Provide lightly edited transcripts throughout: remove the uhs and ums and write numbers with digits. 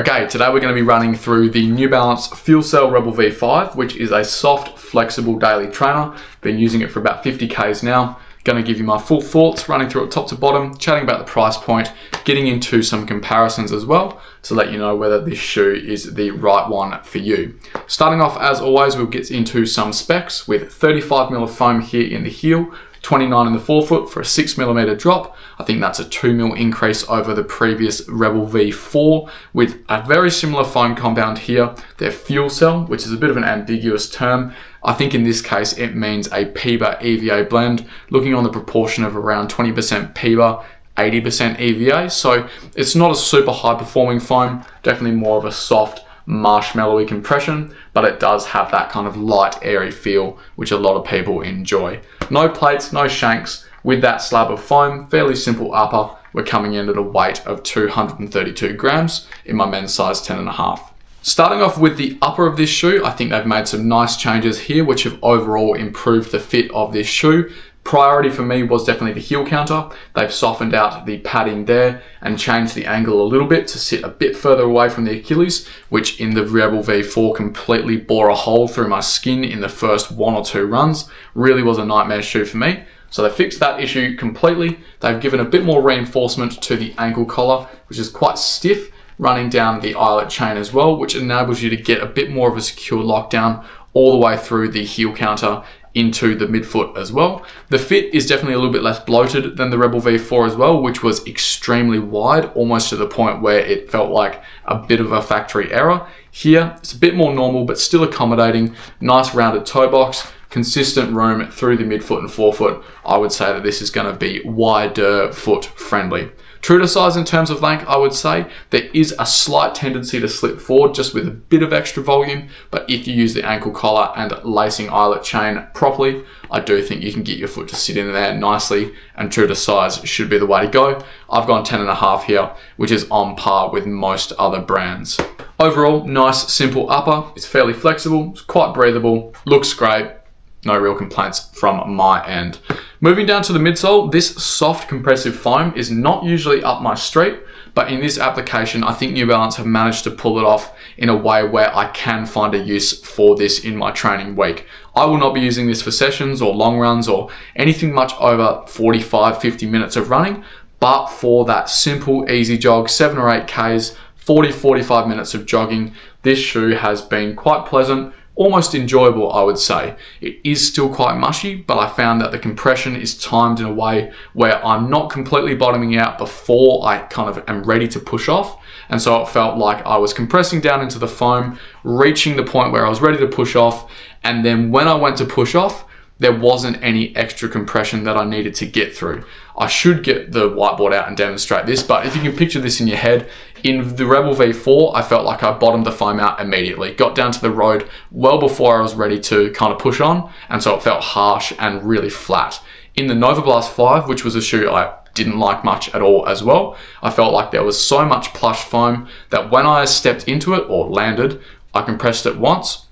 Okay, today we're going to be running through the New Balance Outsole Rebel V5, which is a soft, flexible daily trainer. Been using it for about 50 Ks now. Going to give you my full thoughts, running through it top to bottom, chatting about the price point, getting into some comparisons as well, to let you know whether this shoe is the right one for you. Starting off, as always, we'll get into some specs with 35mm of foam here in the heel, 29 in the forefoot for a 6mm drop. I think that's a 2mm increase over the previous Rebel V4 with a very similar foam compound here. They're Outsole, which is a bit of an ambiguous term. I think in this case it means a PEBA EVA blend, looking on the proportion of around 20% PEBA, 80% EVA. So it's not a super high performing foam, definitely more of a soft, marshmallowy compression, but it does have that kind of light, airy feel, which a lot of people enjoy. No plates, no shanks, with that slab of foam, fairly simple upper. We're coming in at a weight of 232 grams in my men's size 10.5. Starting off with the upper of this shoe, I think they've made some nice changes here, which have overall improved the fit of this shoe. Priority for me was definitely the heel counter. They've softened out the padding there and changed the angle a little bit to sit a bit further away from the Achilles, which in the Rebel V4 completely bore a hole through my skin in the first 1 or 2 runs. Really was a nightmare shoe for me. So they fixed that issue completely. They've given a bit more reinforcement to the ankle collar, which is quite stiff, running down the eyelet chain as well, which enables you to get a bit more of a secure lockdown all the way through the heel counter into the midfoot as well. The fit is definitely a little bit less bloated than the Rebel V4 as well, which was extremely wide, almost to the point where it felt like a bit of a factory error. Here, it's a bit more normal, but still accommodating. Nice rounded toe box, consistent room through the midfoot and forefoot. I would say that this is going to be wider foot friendly. True to size in terms of length, I would say there is a slight tendency to slip forward just with a bit of extra volume, but if you use the ankle collar and lacing eyelet chain properly, I do think you can get your foot to sit in there nicely, and true to size should be the way to go. I've gone 10.5 here, which is on par with most other brands. Overall, nice, simple upper. It's fairly flexible, it's quite breathable, looks great. No real complaints from my end. Moving down to the midsole, this soft compressive foam is not usually up my street, but in this application, I think New Balance have managed to pull it off in a way where I can find a use for this in my training week. I will not be using this for sessions or long runs or anything much over 45, 50 minutes of running, but for that simple, easy jog, 7 or 8 Ks, 40, 45 minutes of jogging, this shoe has been quite pleasant. Almost enjoyable, I would say. It is still quite mushy, but I found that the compression is timed in a way where I'm not completely bottoming out before I kind of am ready to push off. And so it felt like I was compressing down into the foam, reaching the point where I was ready to push off. And then when I went to push off, there wasn't any extra compression that I needed to get through. I should get the whiteboard out and demonstrate this, but if you can picture this in your head, in the Rebel V4, I felt like I bottomed the foam out immediately, got down to the road well before I was ready to kind of push on, and so it felt harsh and really flat. In the Nova Blast 5, which was a shoe I didn't like much at all as well, I felt like there was so much plush foam that when I stepped into it or landed, I compressed it once.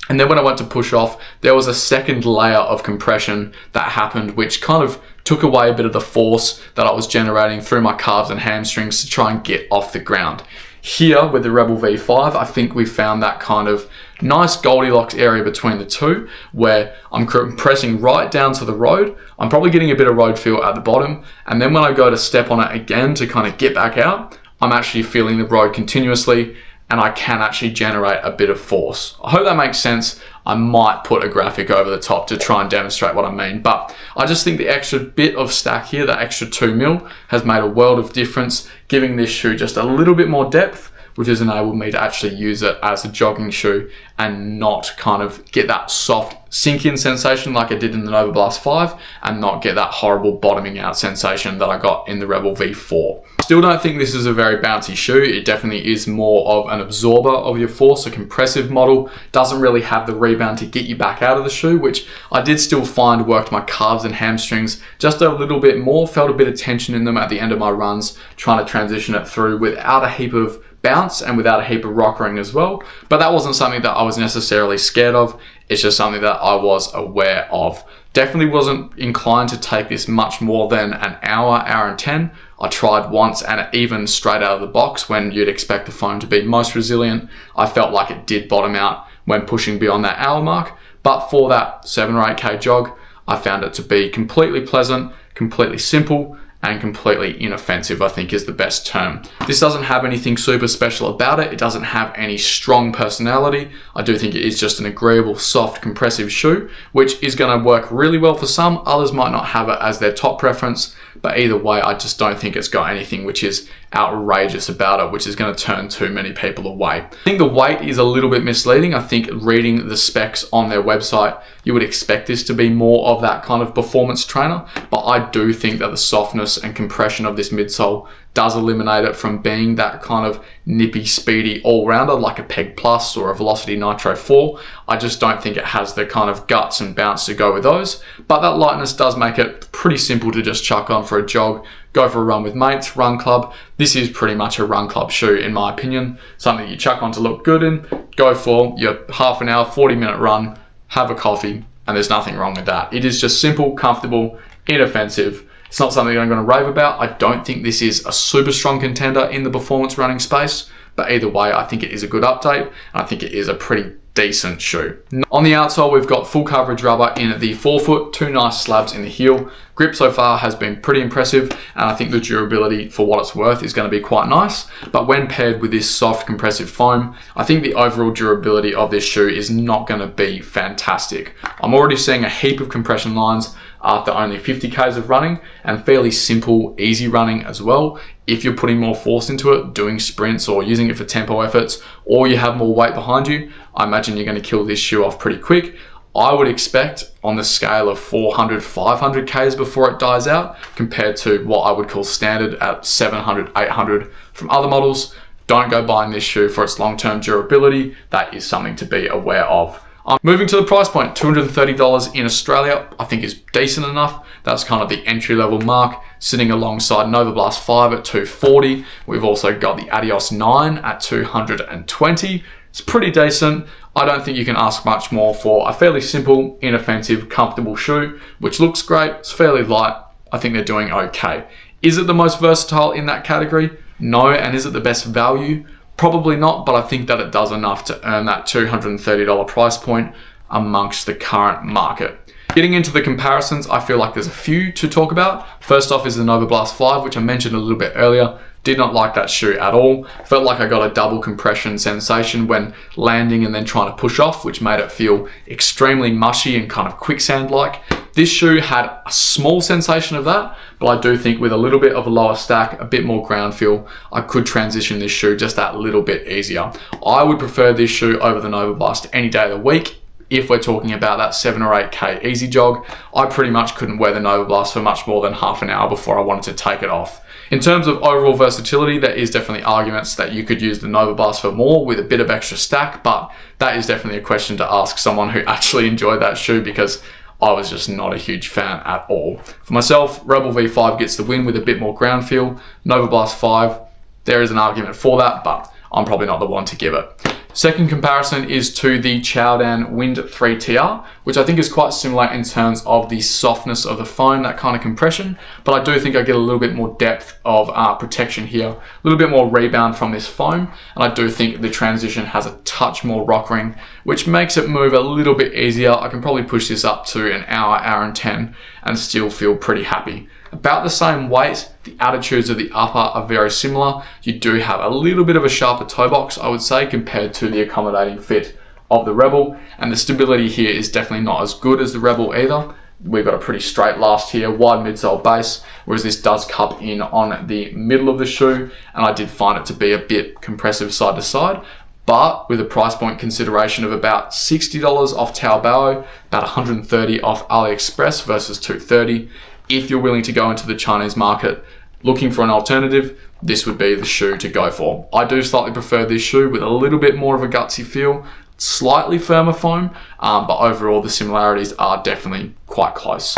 And then when I went to push off, there was a second layer of compression that happened, which kind of took away a bit of the force that I was generating through my calves and hamstrings to try and get off the ground. Here with the Rebel V5, I think we found that kind of nice Goldilocks area between the two, where I'm compressing right down to the road. I'm probably getting a bit of road feel at the bottom. And then when I go to step on it again to kind of get back out, I'm actually feeling the road continuously, and I can actually generate a bit of force. I hope that makes sense. I might put a graphic over the top to try and demonstrate what I mean, but I just think the extra bit of stack here, the extra 2mm, has made a world of difference, giving this shoe just a little bit more depth, which has enabled me to actually use it as a jogging shoe and not kind of get that soft sink-in sensation like I did in the Nova Blast 5 and not get that horrible bottoming out sensation that I got in the Rebel V4. Still don't think this is a very bouncy shoe. It definitely is more of an absorber of your force, a compressive model. Doesn't really have the rebound to get you back out of the shoe, which I did still find worked my calves and hamstrings just a little bit more. Felt a bit of tension in them at the end of my runs, trying to transition it through without a heap of bounce and without a heap of rockering as well. But that wasn't something that I was necessarily scared of. It's just something that I was aware of. Definitely wasn't inclined to take this much more than an hour, hour and 10. I tried once, and even straight out of the box, when you'd expect the foam to be most resilient, I felt like it did bottom out when pushing beyond that hour mark. But for that 7 or 8K jog, I found it to be completely pleasant, completely simple, and completely inoffensive, I think is the best term. This doesn't have anything super special about it. It doesn't have any strong personality. I do think it is just an agreeable, soft, compressive shoe, which is gonna work really well for some. Others might not have it as their top preference, but either way, I just don't think it's got anything which is outrageous about it, which is gonna turn too many people away. I think the weight is a little bit misleading. I think reading the specs on their website, you would expect this to be more of that kind of performance trainer, but I do think that the softness and compression of this midsole does eliminate it from being that kind of nippy, speedy all-rounder like a Peg Plus or a Velocity Nitro 4. I just don't think it has the kind of guts and bounce to go with those, but that lightness does make it pretty simple to just chuck on for a jog, go for a run with mates, run club. This is pretty much a run club shoe in my opinion, something you chuck on to look good in, go for your half an hour, 40-minute run, have a coffee, and there's nothing wrong with that. It is just simple, comfortable, inoffensive. It's not something I'm going to rave about. I don't think this is a super strong contender in the performance running space, but either way, I think it is a good update, and I think it is a pretty decent shoe. On the outsole, we've got full coverage rubber in the forefoot, 2 nice slabs in the heel. Grip so far has been pretty impressive, and I think the durability for what it's worth is going to be quite nice, but when paired with this soft compressive foam, I think the overall durability of this shoe is not going to be fantastic. I'm already seeing a heap of compression lines after only 50 Ks of running, and fairly simple, easy running as well. If you're putting more force into it, doing sprints or using it for tempo efforts, or you have more weight behind you, I imagine you're going to kill this shoe off pretty quick. I would expect on the scale of 400, 500 Ks before it dies out, compared to what I would call standard at 700, 800 from other models. Don't go buying this shoe for its long-term durability. That is something to be aware of. Moving to the price point, $230 in Australia, I think is decent enough. That's kind of the entry-level mark, sitting alongside Nova Blast 5 at $240. We've also got the Adios 9 at $220. It's pretty decent. I don't think you can ask much more for a fairly simple, inoffensive, comfortable shoe, which looks great. It's fairly light. I think they're doing okay. Is it the most versatile in that category? No. And is it the best value? Probably not, but I think that it does enough to earn that $230 price point amongst the current market. Getting into the comparisons, I feel like there's a few to talk about. First off is the Nova Blast 5, which I mentioned a little bit earlier. Did not like that shoe at all. Felt like I got a double compression sensation when landing and then trying to push off, which made it feel extremely mushy and kind of quicksand-like. This shoe had a small sensation of that, but I do think with a little bit of a lower stack, a bit more ground feel, I could transition this shoe just that little bit easier. I would prefer this shoe over the Nova Blast any day of the week. If we're talking about that 7 or 8K easy jog, I pretty much couldn't wear the Nova Blast for much more than half an hour before I wanted to take it off. In terms of overall versatility, there is definitely arguments that you could use the Nova Blast for more with a bit of extra stack, but that is definitely a question to ask someone who actually enjoyed that shoe, because I was just not a huge fan at all. For myself, Rebel V5 gets the win with a bit more ground feel. Nova Blast 5, there is an argument for that, but I'm probably not the one to give it. Second comparison is to the Chowdan Wind 3 TR, which I think is quite similar in terms of the softness of the foam, that kind of compression, but I do think I get a little bit more depth of protection here, a little bit more rebound from this foam, and I do think the transition has a touch more rock ring, which makes it move a little bit easier. I can probably push this up to an hour, hour and 10, and still feel pretty happy. About the same weight, the attitudes of the upper are very similar. You do have a little bit of a sharper toe box, I would say, compared to the accommodating fit of the Rebel, and the stability here is definitely not as good as the Rebel either. We've got a pretty straight last here, wide midsole base, whereas this does cup in on the middle of the shoe, and I did find it to be a bit compressive side to side. But with a price point consideration of about $60 off Taobao, about $130 off AliExpress versus $230, if you're willing to go into the Chinese market looking for an alternative, this would be the shoe to go for. I do slightly prefer this shoe with a little bit more of a gutsy feel, slightly firmer foam, but overall the similarities are definitely quite close.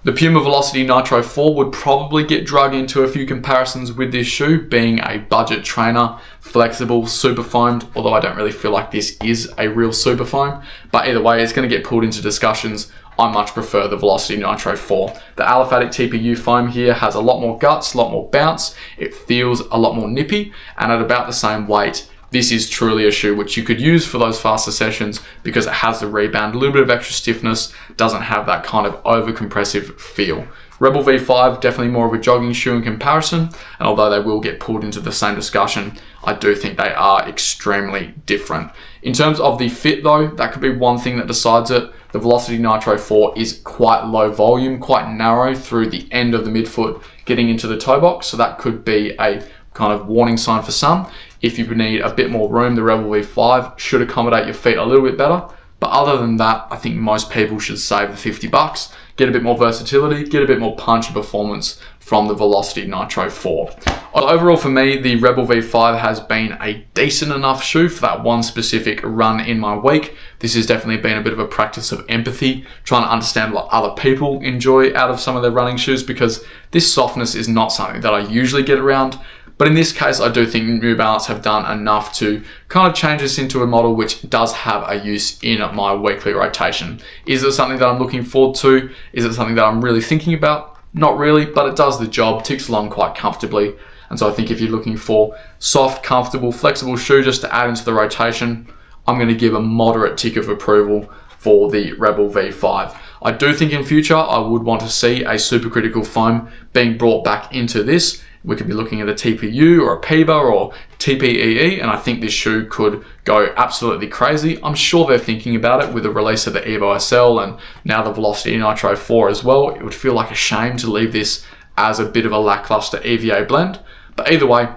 The Puma Velocity Nitro 4 would probably get drug into a few comparisons with this shoe, being a budget trainer, flexible, super foamed, although I don't really feel like this is a real super foam. But either way, it's going to get pulled into discussions I much prefer the Velocity Nitro 4. The aliphatic TPU foam here has a lot more guts, a lot more bounce. It feels a lot more nippy, and at about the same weight, this is truly a shoe which you could use for those faster sessions because it has the rebound, a little bit of extra stiffness, doesn't have that kind of over compressive feel. Rebel V5, definitely more of a jogging shoe in comparison, and although they will get pulled into the same discussion, I do think they are extremely different. In terms of the fit though, that could be one thing that decides it. The Velocity Nitro 4 is quite low volume, quite narrow through the end of the midfoot getting into the toe box, so that could be a kind of warning sign for some. If you need a bit more room, the Rebel V5 should accommodate your feet a little bit better. But other than that, I think most people should save the 50 bucks, get a bit more versatility, get a bit more punch and performance from the Velocity Nitro 4. Overall for me, the Rebel V5 has been a decent enough shoe for that one specific run in my week. This has definitely been a bit of a practice of empathy, trying to understand what other people enjoy out of some of their running shoes, because this softness is not something that I usually get around. But in this case, I do think New Balance have done enough to kind of change this into a model which does have a use in my weekly rotation. Is it something that I'm looking forward to? Is it something that I'm really thinking about? Not really, but it does the job, ticks along quite comfortably. And so I think if you're looking for soft, comfortable, flexible shoe just to add into the rotation, I'm going to give a moderate tick of approval for the Rebel V5. I do think in future, I would want to see a supercritical foam being brought back into this. We could be looking at a TPU or a PIBA or TPEE, and I think this shoe could go absolutely crazy. I'm sure they're thinking about it with the release of the Evo SL and now the Velocity Nitro 4 as well. It would feel like a shame to leave this as a bit of a lackluster EVA blend. But either way,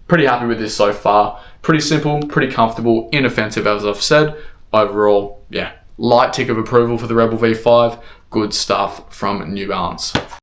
pretty happy with this so far. Pretty simple, pretty comfortable, inoffensive as I've said. Overall, yeah, light tick of approval for the Rebel V5. Good stuff from New Balance.